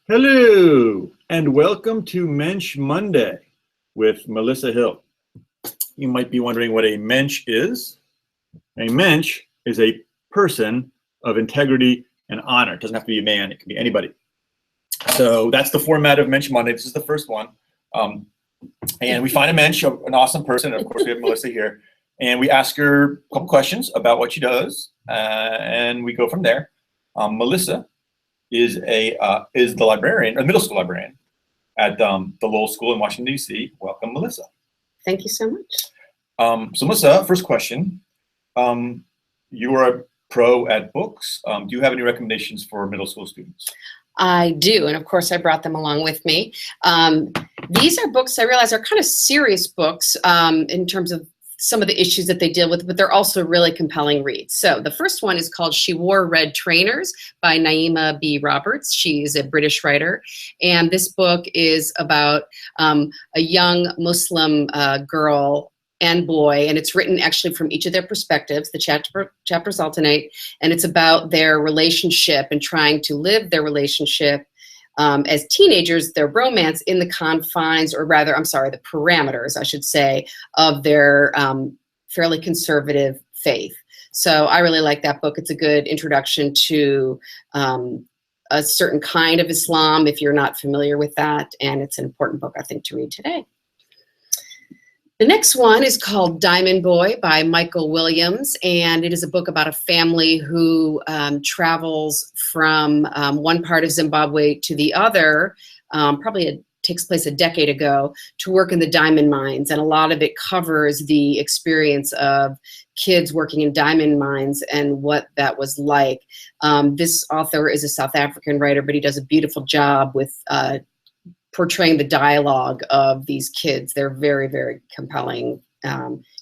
Hello, and welcome to Mensch Monday with Melissa Hill. You might be wondering what a mensch is. A mensch is a person of integrity and honor. It doesn't have to be a man, it can be anybody. So that's the format of Mensch Monday. This is the first one. And we find a mensch, an awesome person, and of course we have Melissa here. And we ask her a couple questions about what she does, and we go from there. Melissa is the librarian, or middle school librarian, at the Lowell School in Washington, D.C. Welcome, Melissa. Thank you so much. So Melissa, first question. You are a pro at books. Do you have any recommendations for middle school students? I do, and of course I brought them along with me. These are books I realize are kind of serious books in terms of some of the issues that they deal with, but they're also really compelling reads. So the first one is called She Wore Red Trainers by Naima B. Roberts. She's a British writer. And this book is about a young Muslim girl and boy, and it's written actually from each of their perspectives. The chapters alternate, and it's about their relationship and trying to live their relationship as teenagers, their romance in the confines, or rather, the parameters, I should say, of their fairly conservative faith. So I really like that book. It's a good introduction to a certain kind of Islam, if you're not familiar with that, and it's an important book, I think, to read today. The next one is called Diamond Boy by Michael Williams, and it is a book about a family who travels from one part of Zimbabwe to the other, takes place a decade ago, to work in the diamond mines, and a lot of it covers the experience of kids working in diamond mines and what that was like. This author is a South African writer, but he does a beautiful job with portraying the dialogue of these kids. They're very, very compelling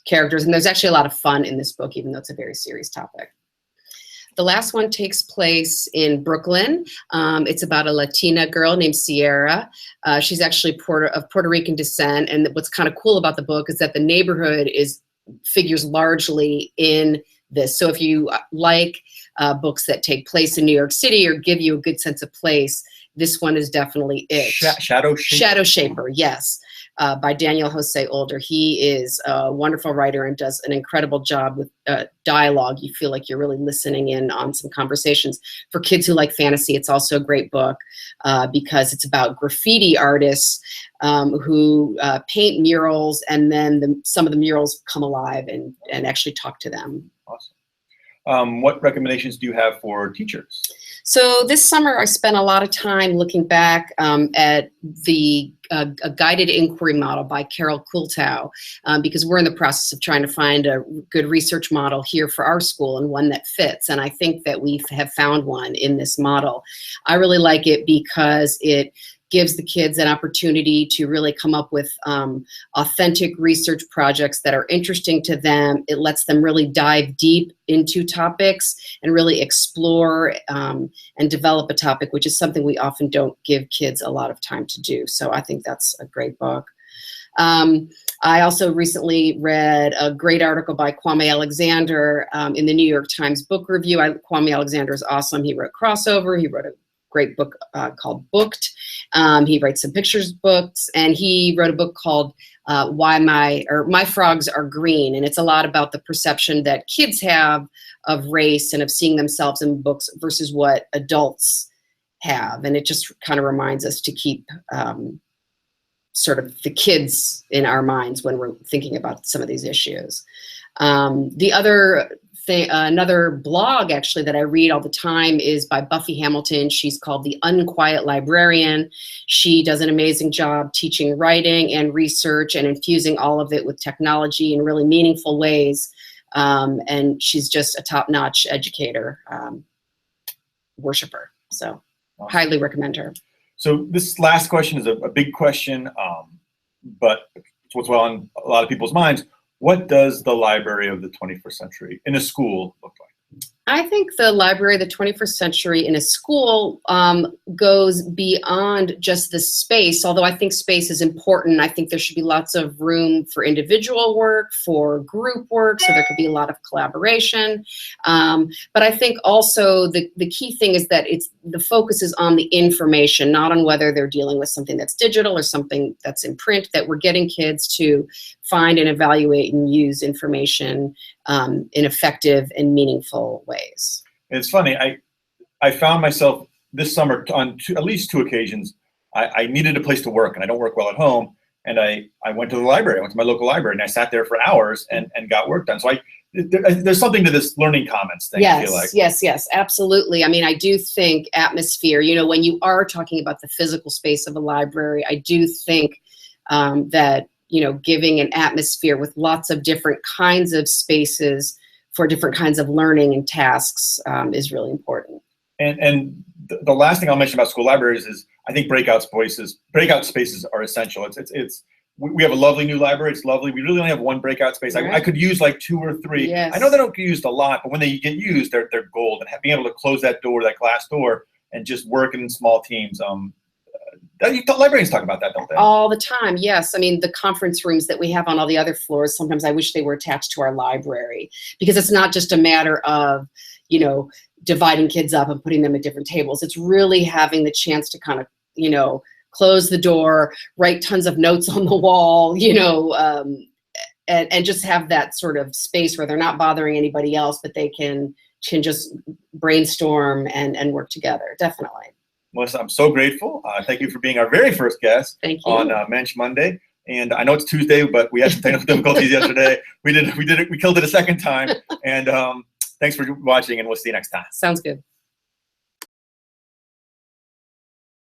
characters. And there's actually a lot of fun in this book, even though it's a very serious topic. The last one takes place in Brooklyn. It's about a Latina girl named Sierra. She's actually of Puerto Rican descent. And what's kind of cool about the book is that the neighborhood figures largely in this. So if you like books that take place in New York City or give you a good sense of place, this one is definitely it. Shadow Shaper. Shadow Shaper, yes, by Daniel Jose Older. He is a wonderful writer and does an incredible job with dialogue. You feel like you're really listening in on some conversations. For kids who like fantasy, it's also a great book because it's about graffiti artists who paint murals, and then some of the murals come alive and actually talk to them. Awesome. What recommendations do you have for teachers? So this summer, I spent a lot of time looking back at a guided inquiry model by Carol Kultow, because we're in the process of trying to find a good research model here for our school and one that fits. And I think that we have found one in this model. I really like it because it gives the kids an opportunity to really come up with authentic research projects that are interesting to them. It lets them really dive deep into topics and really explore and develop a topic, which is something we often don't give kids a lot of time to do. So I think that's a great book. I also recently read a great article by Kwame Alexander in the New York Times Book Review. Kwame Alexander is awesome. He wrote Crossover. He wrote a great book called Booked. He writes some pictures books, and he wrote a book called Why My Frogs Are Green. And it's a lot about the perception that kids have of race and of seeing themselves in books versus what adults have. And it just kind of reminds us to keep sort of the kids in our minds when we're thinking about some of these issues. Another blog actually that I read all the time is by Buffy Hamilton. She's called The Unquiet Librarian. She does an amazing job teaching writing and research and infusing all of it with technology in really meaningful ways. And she's just a top-notch educator, worshiper. So awesome. Highly recommend her. So this last question is a big question, but it's what's on a lot of people's minds. What does the library of the 21st century in a school look like? I think the library of the 21st century in a school goes beyond just the space, although I think space is important. I think there should be lots of room for individual work, for group work, so there could be a lot of collaboration. But I think also the key thing is that the focus is on the information, not on whether they're dealing with something that's digital or something that's in print, that we're getting kids to find and evaluate and use information in effective and meaningful ways. It's funny. I found myself this summer on at least two occasions. I needed a place to work, and I don't work well at home. And I went to the library. I went to my local library, and I sat there for hours and got work done. So there's something to this learning commons thing. Yes, I feel like. yes, absolutely. I mean, I do think atmosphere. You know, when you are talking about the physical space of a library, I do think that, you know, giving an atmosphere with lots of different kinds of spaces for different kinds of learning and tasks is really important. And the last thing I'll mention about school libraries is I think breakout spaces are essential. We have a lovely new library. It's lovely. We really only have one breakout space. Right. I could use like 2 or 3. Yes. I know they don't get used a lot, but when they get used, they're gold. And being able to close that glass door, and just working in small teams. Librarians talk about that, don't they? All the time, yes. I mean, the conference rooms that we have on all the other floors, sometimes I wish they were attached to our library, because it's not just a matter of, you know, dividing kids up and putting them at different tables. It's really having the chance to kind of, you know, close the door, write tons of notes on the wall, you know, and just have that sort of space where they're not bothering anybody else, but they can just brainstorm and work together. Definitely. Melissa, I'm so grateful. Thank you for being our very first guest on Mensch Monday. And I know it's Tuesday, but we had some technical difficulties yesterday. We did it. We killed it a second time. And thanks for watching, and we'll see you next time. Sounds good.